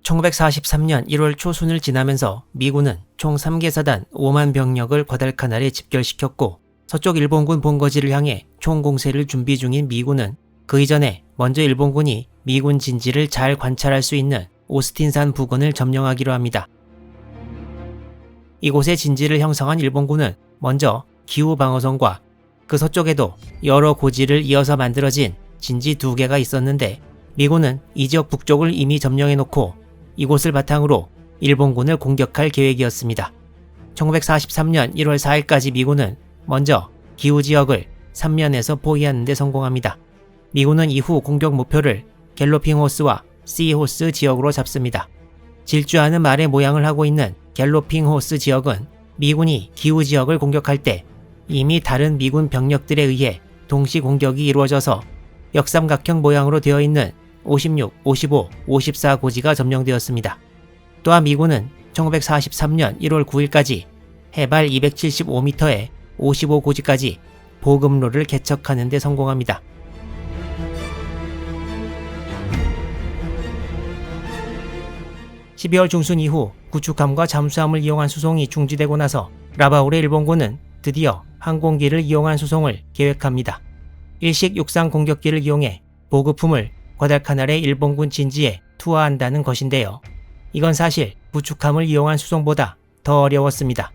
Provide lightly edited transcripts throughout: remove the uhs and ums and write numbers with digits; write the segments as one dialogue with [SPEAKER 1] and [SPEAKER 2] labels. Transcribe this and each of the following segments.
[SPEAKER 1] 1943년 1월 초순을 지나면서 미군은 총 3개 사단 5만 병력을 과달카날에 집결시켰고 서쪽 일본군 본거지를 향해 총공세를 준비 중인 미군은 그 이전에 먼저 일본군이 미군 진지를 잘 관찰할 수 있는 오스틴산 부근을 점령하기로 합니다. 이곳에 진지를 형성한 일본군은 먼저 기후방어선과 그 서쪽에도 여러 고지를 이어서 만들어진 진지 2개가 있었는데 미군은 이 지역 북쪽을 이미 점령해놓고 이곳을 바탕으로 일본군을 공격할 계획이었습니다. 1943년 1월 4일까지 미군은 먼저 기후지역을 3면에서 포위하는 데 성공합니다. 미군은 이후 공격 목표를 갤로핑호스와 시호스 지역으로 잡습니다. 질주하는 말의 모양을 하고 있는 갤로핑호스 지역은 미군이 기후지역을 공격할 때 이미 다른 미군 병력들에 의해 동시 공격이 이루어져서 역삼각형 모양으로 되어 있는 56, 55, 54 고지가 점령되었습니다. 또한 미군은 1943년 1월 9일까지 해발 275m에 55 고지까지 보급로를 개척하는 데 성공합니다. (12월) 중순 이후 구축함과 잠수함을 이용한 수송이 중지되고 나서 라바울의 일본군은 드디어 항공기를 이용한 수송을 계획합니다. 일식 육상 공격기를 이용해 보급품을 과달카날의 일본군 진지에 투하한다는 것인데요. 이건 사실 구축함을 이용한 수송보다 더 어려웠습니다.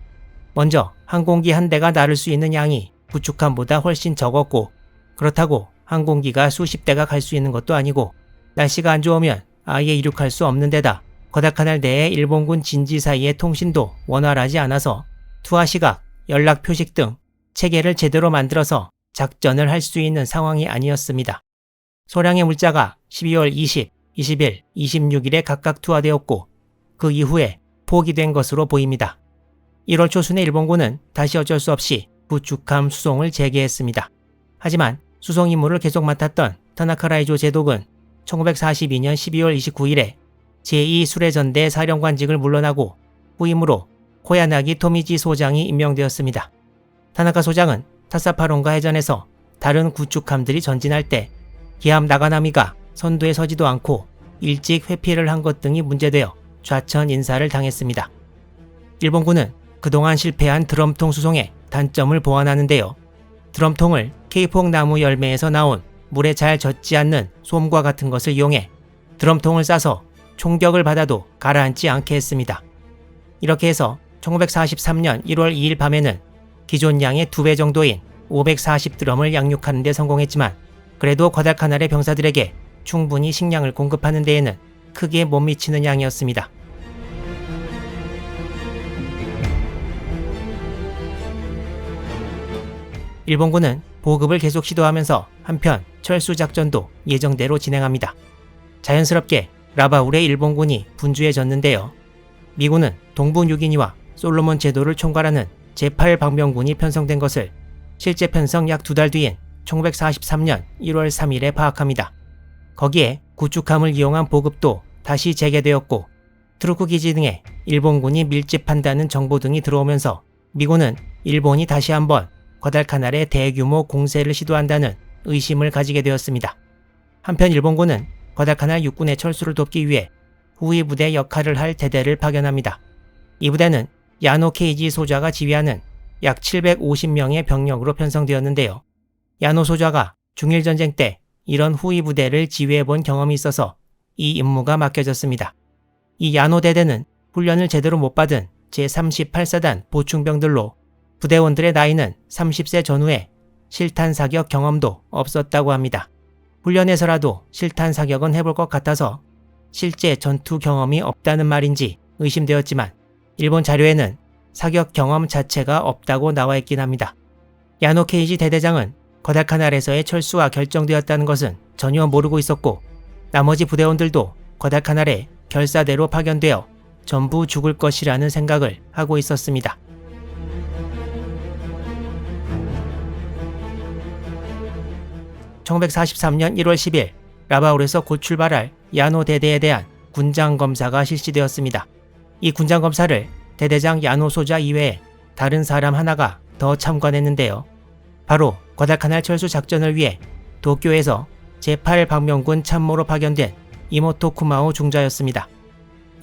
[SPEAKER 1] 먼저 항공기 한 대가 나를 수 있는 양이 구축함보다 훨씬 적었고 그렇다고 항공기가 수십 대가 갈 수 있는 것도 아니고 날씨가 안 좋으면 아예 이륙할 수 없는 데다 과달카날 내의 일본군 진지 사이의 통신도 원활하지 않아서 투하 시각, 연락 표식 등 체계를 제대로 만들어서 작전을 할 수 있는 상황이 아니었습니다. 소량의 물자가 12월 20, 21, 26일에 각각 투하되었고 그 이후에 포기된 것으로 보입니다. 1월 초순에 일본군은 다시 어쩔 수 없이 구축함 수송을 재개했습니다. 하지만 수송 임무를 계속 맡았던 타나카 라이조 제독은 1942년 12월 29일에 제2수레전대 사령관직을 물러나고 후임으로 호야나기 토미지 소장이 임명되었습니다. 타나카 소장은 타사파론가 해전에서 다른 구축함들이 전진할 때 기함 나가나미가 선두에 서지도 않고 일찍 회피를 한 것 등이 문제되어 좌천 인사를 당했습니다. 일본군은 그동안 실패한 드럼통 수송의 단점을 보완하는데요. 드럼통을 케이폭 나무 열매에서 나온 물에 잘 젖지 않는 솜과 같은 것을 이용해 드럼통을 싸서 총격을 받아도 가라앉지 않게 했습니다. 이렇게 해서 1943년 1월 2일 밤에는 기존 양의 2배 정도인 540드럼을 양육하는 데 성공했지만 그래도 과달카날의 병사들에게 충분히 식량을 공급하는 데에는 크게 못 미치는 양이었습니다. 일본군은 보급을 계속 시도하면서 한편 철수 작전도 예정대로 진행합니다. 자연스럽게 라바울의 일본군이 분주해졌는데요. 미군은 동부 뉴기니와 솔로몬 제도를 총괄하는 제8방병군이 편성된 것을 실제 편성 약 2달 뒤인 1943년 1월 3일에 파악합니다. 거기에 구축함을 이용한 보급도 다시 재개되었고 트루크 기지 등에 일본군이 밀집한다는 정보 등이 들어오면서 미군은 일본이 다시 한번 과달카날에 대규모 공세를 시도한다는 의심을 가지게 되었습니다. 한편 일본군은 과달카날 육군의 철수를 돕기 위해 후위 부대 역할을 할 대대를 파견합니다. 이 부대는 야노 케이지 소좌가 지휘하는 약 750명의 병력으로 편성되었는데요. 야노 소좌가 중일전쟁 때 이런 후위 부대를 지휘해본 경험이 있어서 이 임무가 맡겨졌습니다. 이 야노 대대는 훈련을 제대로 못 받은 제38사단 보충병들로 부대원들의 나이는 30세 전후에 실탄 사격 경험도 없었다고 합니다. 훈련에서라도 실탄 사격은 해볼 것 같아서 실제 전투 경험이 없다는 말인지 의심되었지만 일본 자료에는 사격 경험 자체가 없다고 나와 있긴 합니다. 야노 케이지 대대장은 과달카날에서의 철수가 결정되었다는 것은 전혀 모르고 있었고 나머지 부대원들도 과달카날에 결사대로 파견되어 전부 죽을 것이라는 생각을 하고 있었습니다. (1943년 1월 10일) 라바울에서 곧 출발할 야노 대대에 대한 군장 검사가 실시되었습니다. 이 군장 검사를 대대장 야노 소좌 이외에 다른 사람 하나가 더 참관했는데요. 바로 과달카날 철수 작전을 위해 도쿄에서 제8방명군 참모로 파견된 이모토 쿠마오 중자였습니다.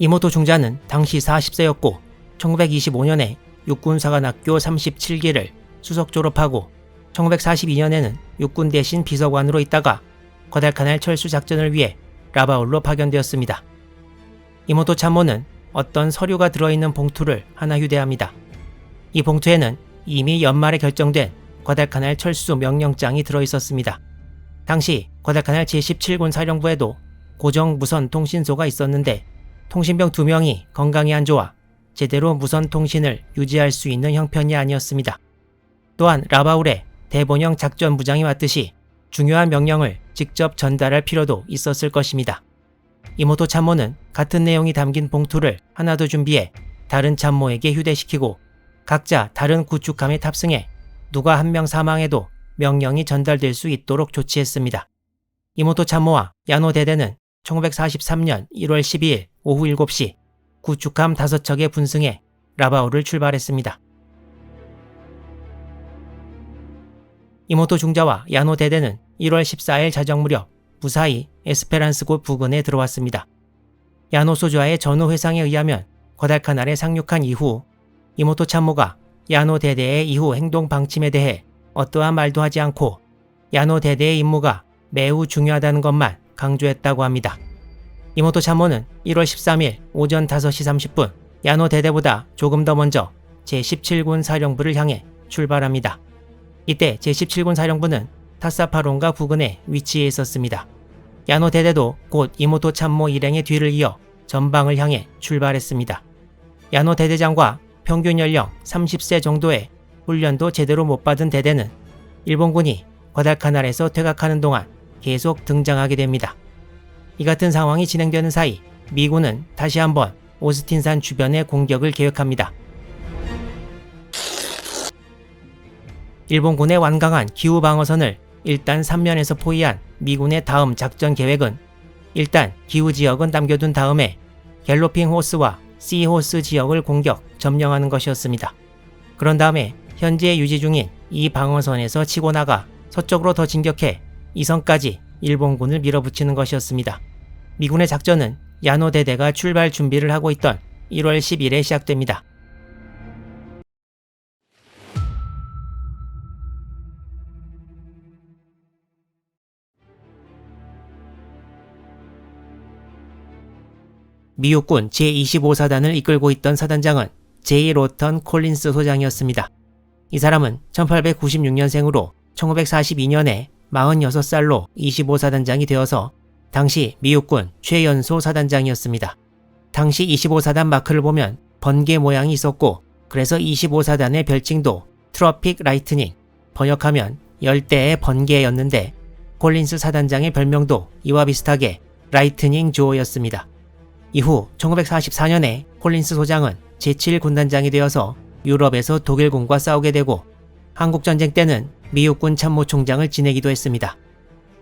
[SPEAKER 1] 이모토 중자는 당시 40세였고 1925년에 육군사관학교 37기를 수석 졸업하고 1942년에는 육군 대신 비서관으로 있다가 과달카날 철수 작전을 위해 라바울로 파견되었습니다. 이모토 참모는 어떤 서류가 들어있는 봉투를 하나 휴대합니다. 이 봉투에는 이미 연말에 결정된 과달카날 철수 명령장이 들어있었습니다. 당시 과달카날 제17군 사령부에도 고정 무선 통신소가 있었는데 통신병 2명이 건강이 안 좋아 제대로 무선 통신을 유지할 수 있는 형편이 아니었습니다. 또한 라바울의 대본영 작전부장이 왔듯이 중요한 명령을 직접 전달할 필요도 있었을 것입니다. 이모토 참모는 같은 내용이 담긴 봉투를 하나 더 준비해 다른 참모에게 휴대시키고 각자 다른 구축함에 탑승해 누가 한 명 사망해도 명령이 전달될 수 있도록 조치했습니다. 이모토 참모와 야노 대대는 1943년 1월 12일 오후 7시 구축함 5척에 분승해 라바울을 출발했습니다. 이모토 중자와 야노 대대는 1월 14일 자정 무렵 무사히 에스페란스곳 부근에 들어왔습니다. 야노 소주와의 전후 회상에 의하면 과달카날에 상륙한 이후 이모토 참모가 야노 대대의 이후 행동 방침에 대해 어떠한 말도 하지 않고 야노 대대의 임무가 매우 중요하다는 것만 강조했다고 합니다. 이모토 참모는 1월 13일 오전 5시 30분 야노 대대보다 조금 더 먼저 제17군 사령부를 향해 출발합니다. 이때 제17군 사령부는 타사파론가 부근에 위치해 있었습니다. 야노 대대도 곧 이모토 참모 일행의 뒤를 이어 전방을 향해 출발했습니다. 야노 대대장과 평균 연령 30세 정도의 훈련도 제대로 못 받은 대대는 일본군이 과달카날에서 퇴각하는 동안 계속 등장하게 됩니다. 이 같은 상황이 진행되는 사이 미군은 다시 한번 오스틴산 주변의 공격을 계획합니다. 일본군의 완강한 기후 방어선을 일단 3면에서 포위한 미군의 다음 작전 계획은 일단 기후 지역은 남겨둔 다음에 갤로핑 호스와 시호스 지역을 공격, 점령하는 것이었습니다. 그런 다음에 현재 유지 중인 이 방어선에서 치고 나가 서쪽으로 더 진격해 이 선까지 일본군을 밀어붙이는 것이었습니다. 미군의 작전은 야노 대대가 출발 준비를 하고 있던 1월 10일에 시작됩니다. 미육군 제25사단을 이끌고 있던 사단장은 제이 로턴 콜린스 소장이었습니다. 이 사람은 1896년생으로 1942년에 46살로 25사단장이 되어서 당시 미육군 최연소 사단장이었습니다. 당시 25사단 마크를 보면 번개 모양이 있었고 그래서 25사단의 별칭도 트로픽 라이트닝, 번역하면 열대의 번개였는데 콜린스 사단장의 별명도 이와 비슷하게 라이트닝 조어였습니다. 이후 1944년에 콜린스 소장은 제7군단장이 되어서 유럽에서 독일군과 싸우게 되고 한국전쟁 때는 미육군 참모총장을 지내기도 했습니다.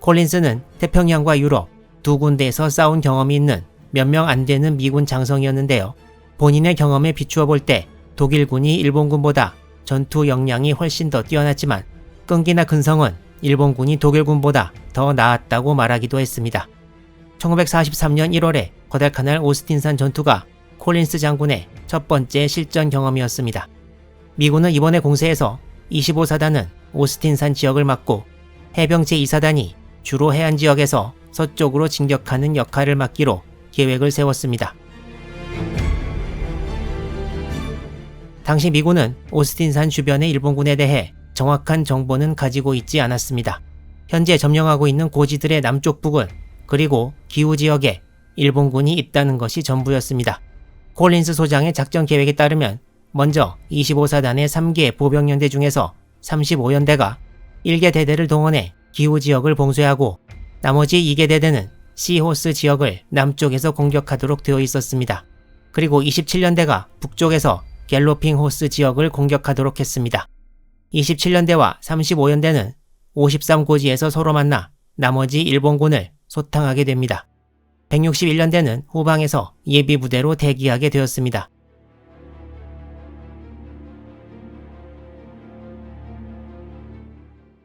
[SPEAKER 1] 콜린스는 태평양과 유럽 두 군데에서 싸운 경험이 있는 몇 명 안 되는 미군 장성이었는데요. 본인의 경험에 비추어 볼 때 독일군이 일본군보다 전투 역량이 훨씬 더 뛰어났지만 끈기나 근성은 일본군이 독일군보다 더 나았다고 말하기도 했습니다. 1943년 1월에 과달카날 오스틴산 전투가 콜린스 장군의 첫 번째 실전 경험이었습니다. 미군은 이번에 공세에서 25사단은 오스틴산 지역을 맡고 해병 제2사단이 주로 해안 지역에서 서쪽으로 진격하는 역할을 맡기로 계획을 세웠습니다. 당시 미군은 오스틴산 주변의 일본군에 대해 정확한 정보는 가지고 있지 않았습니다. 현재 점령하고 있는 고지들의 남쪽 부근 그리고 기후 지역에 일본군이 있다는 것이 전부였습니다. 콜린스 소장의 작전 계획에 따르면 먼저 25사단의 3개 보병연대 중에서 35연대가 1개 대대를 동원해 기후 지역을 봉쇄하고 나머지 2개 대대는 시호스 지역을 남쪽에서 공격하도록 되어 있었습니다. 그리고 27연대가 북쪽에서 갤로핑 호스 지역을 공격하도록 했습니다. 27연대와 35연대는 53고지에서 서로 만나 나머지 일본군을 소탕하게 됩니다. 161년대는 후방에서 예비부대로 대기하게 되었습니다.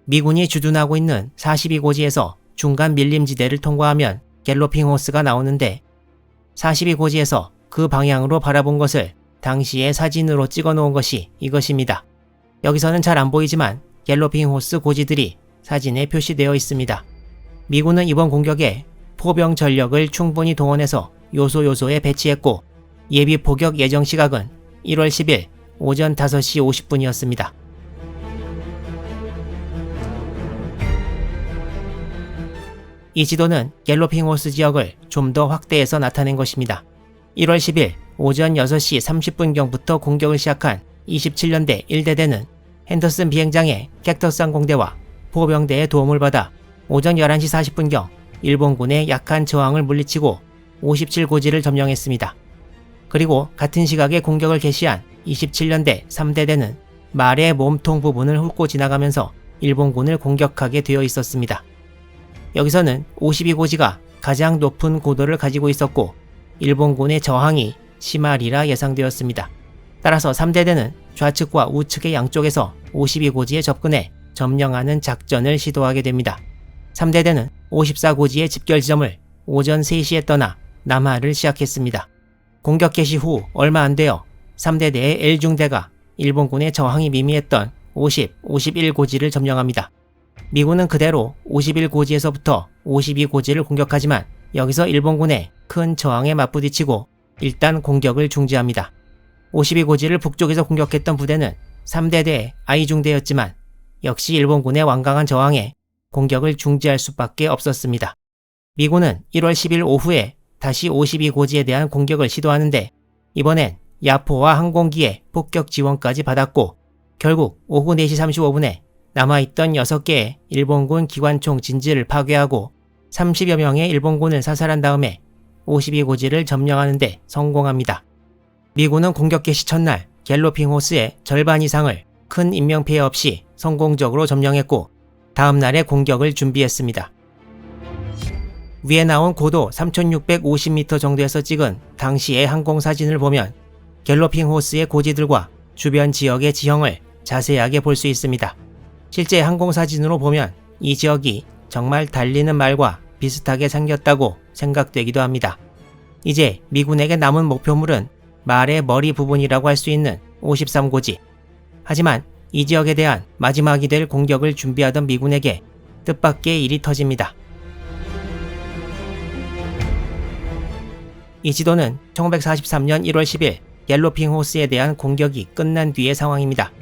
[SPEAKER 1] 미군이 주둔하고 있는 42고지에서 중간 밀림지대를 통과하면 갤로핑 호스가 나오는데 42고지에서 그 방향으로 바라본 것을 당시의 사진으로 찍어 놓은 것이 이것입니다. 여기서는 잘 안 보이지만 갤로핑 호스 고지들이 사진에 표시되어 있습니다. 미군은 이번 공격에 포병 전력을 충분히 동원해서 요소에 배치했고 예비 포격 예정 시각은 1월 10일 오전 5시 50분이었습니다. 이 지도는 갤로핑 호스 지역을 좀 더 확대해서 나타낸 것입니다. 1월 10일 오전 6시 30분경부터 공격을 시작한 27년대 1대대는 핸더슨 비행장의 객터스 항공대와 포병대의 도움을 받아 오전 11시 40분경 일본군의 약한 저항을 물리치고 57고지를 점령했습니다. 그리고 같은 시각에 공격을 개시한 27년대 3대대는 말의 몸통 부분을 훑고 지나가면서 일본군을 공격하게 되어 있었습니다. 여기서는 52고지가 가장 높은 고도를 가지고 있었고 일본군의 저항이 심하리라 예상되었습니다. 따라서 3대대는 좌측과 우측의 양쪽에서 52고지에 접근해 점령하는 작전을 시도하게 됩니다. 3대대는 54고지의 집결 지점을 오전 3시에 떠나 남하를 시작했습니다. 공격 개시 후 얼마 안 되어 3대대의 L중대가 일본군의 저항이 미미했던 51고지를 점령합니다. 미군은 그대로 51고지에서부터 52고지를 공격하지만 여기서 일본군의 큰 저항에 맞부딪히고 일단 공격을 중지합니다. 52고지를 북쪽에서 공격했던 부대는 3대대의 I중대였지만 역시 일본군의 완강한 저항에 공격을 중지할 수밖에 없었습니다. 미군은 1월 10일 오후에 다시 52고지에 대한 공격을 시도하는데 이번엔 야포와 항공기의 폭격 지원까지 받았고 결국 오후 4시 35분에 남아있던 6개의 일본군 기관총 진지를 파괴하고 30여 명의 일본군을 사살한 다음에 52고지를 점령하는 데 성공합니다. 미군은 공격 개시 첫날 갤로핑 호스의 절반 이상을 큰 인명피해 없이 성공적으로 점령했고 다음 날에 공격을 준비했습니다. 위에 나온 고도 3650m 정도에서 찍은 당시의 항공사진을 보면 갤로핑 호스의 고지들과 주변 지역의 지형을 자세하게 볼 수 있습니다. 실제 항공사진으로 보면 이 지역이 정말 달리는 말과 비슷하게 생겼다고 생각되기도 합니다. 이제 미군에게 남은 목표물은 말의 머리 부분이라고 할 수 있는 53고지. 하지만 이 지역에 대한 마지막이 될 공격을 준비하던 미군에게 뜻밖의 일이 터집니다. 이 지도는 1943년 1월 10일 갤로핑 호스에 대한 공격이 끝난 뒤의 상황입니다.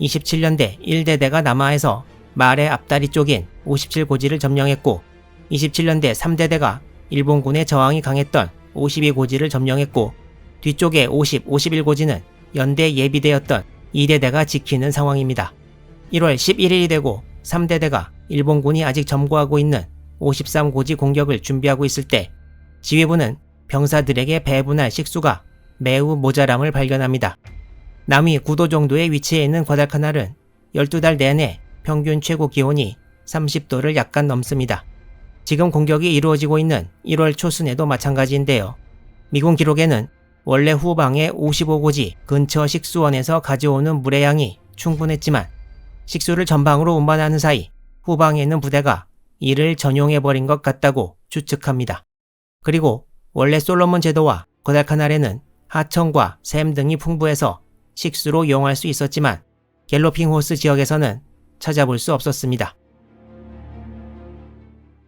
[SPEAKER 1] 27년대 1대대가 남하에서 말의 앞다리 쪽인 57고지를 점령했고 27년대 3대대가 일본군의 저항이 강했던 52고지를 점령했고 뒤쪽의 51고지는 연대 예비대였던 2대대가 지키는 상황입니다. 1월 11일이 되고 3대대가 일본군이 아직 점거하고 있는 53고지 공격을 준비하고 있을 때 지휘부는 병사들에게 배분할 식수가 매우 모자람을 발견합니다. 남위 9도 정도의 위치에 있는 과달카날은 12달 내내 평균 최고 기온이 30도를 약간 넘습니다. 지금 공격이 이루어지고 있는 1월 초순에도 마찬가지인데요. 미군 기록에는 원래 후방의 55고지 근처 식수원에서 가져오는 물의 양이 충분했지만 식수를 전방으로 운반하는 사이 후방에 있는 부대가 이를 전용해버린 것 같다고 추측합니다. 그리고 원래 솔로몬 제도와 과달카날에는 하천과 샘 등이 풍부해서 식수로 이용할 수 있었지만 갤로핑 호스 지역에서는 찾아볼 수 없었습니다.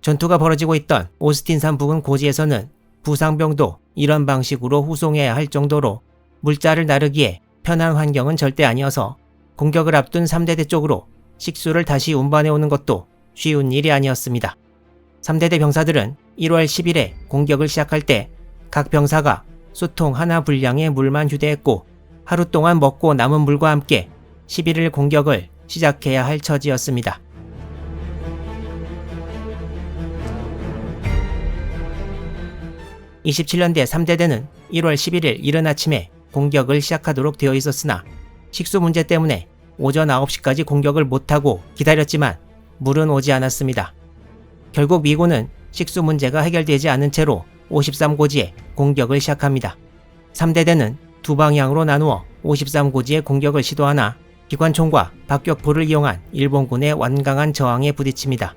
[SPEAKER 1] 전투가 벌어지고 있던 오스틴산 부근 고지에서는 부상병도 이런 방식으로 후송해야 할 정도로 물자를 나르기에 편한 환경은 절대 아니어서 공격을 앞둔 3대대 쪽으로 식수를 다시 운반해 오는 것도 쉬운 일이 아니었습니다. 3대대 병사들은 1월 10일에 공격을 시작할 때 각 병사가 수통 하나 분량의 물만 휴대했고 하루 동안 먹고 남은 물과 함께 11일 공격을 시작해야 할 처지였습니다. (27년대) 3대대는 1월 11일 이른 아침에 공격을 시작하도록 되어 있었으나 식수 문제 때문에 오전 9시까지 공격을 못하고 기다렸지만 물은 오지 않았습니다. 결국 미군은 식수 문제가 해결되지 않은 채로 53고지에 공격을 시작합니다. 3대대는 두 방향으로 나누어 53고지에 공격을 시도하나 기관총과 박격포를 이용한 일본군의 완강한 저항에 부딪힙니다.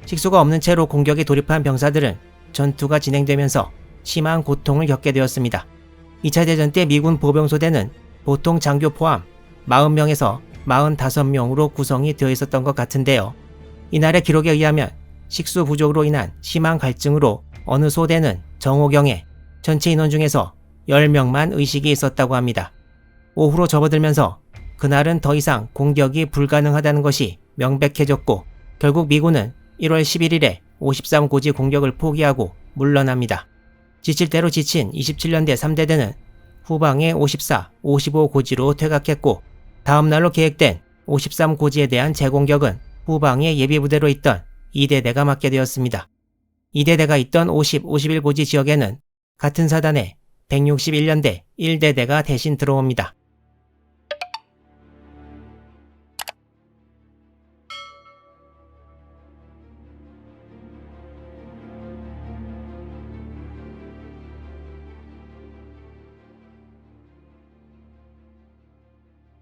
[SPEAKER 1] 식수가 없는 채로 공격에 돌입한 병사들은 전투가 진행되면서 심한 고통을 겪게 되었습니다. 2차 대전 때 미군 보병소대는 보통 장교 포함 40명에서 45명으로 구성이 되어 있었던 것 같은데요. 이날의 기록에 의하면 식수 부족으로 인한 심한 갈증으로 어느 소대는 정오경에 전체 인원 중에서 10명만 의식이 있었다고 합니다. 오후로 접어들면서 그날은 더 이상 공격이 불가능하다는 것이 명백해졌고 결국 미군은 1월 11일에 53고지 공격을 포기하고 물러납니다. 지칠 대로 지친 27년대 3대대는 후방의 54, 55고지로 퇴각했고 다음 날로 계획된 53고지에 대한 재공격은 후방의 예비부대로 있던 2대대가 맡게 되었습니다. 2대대가 있던 50, 51고지 지역에는 같은 사단의 161년대 1대대가 대신 들어옵니다.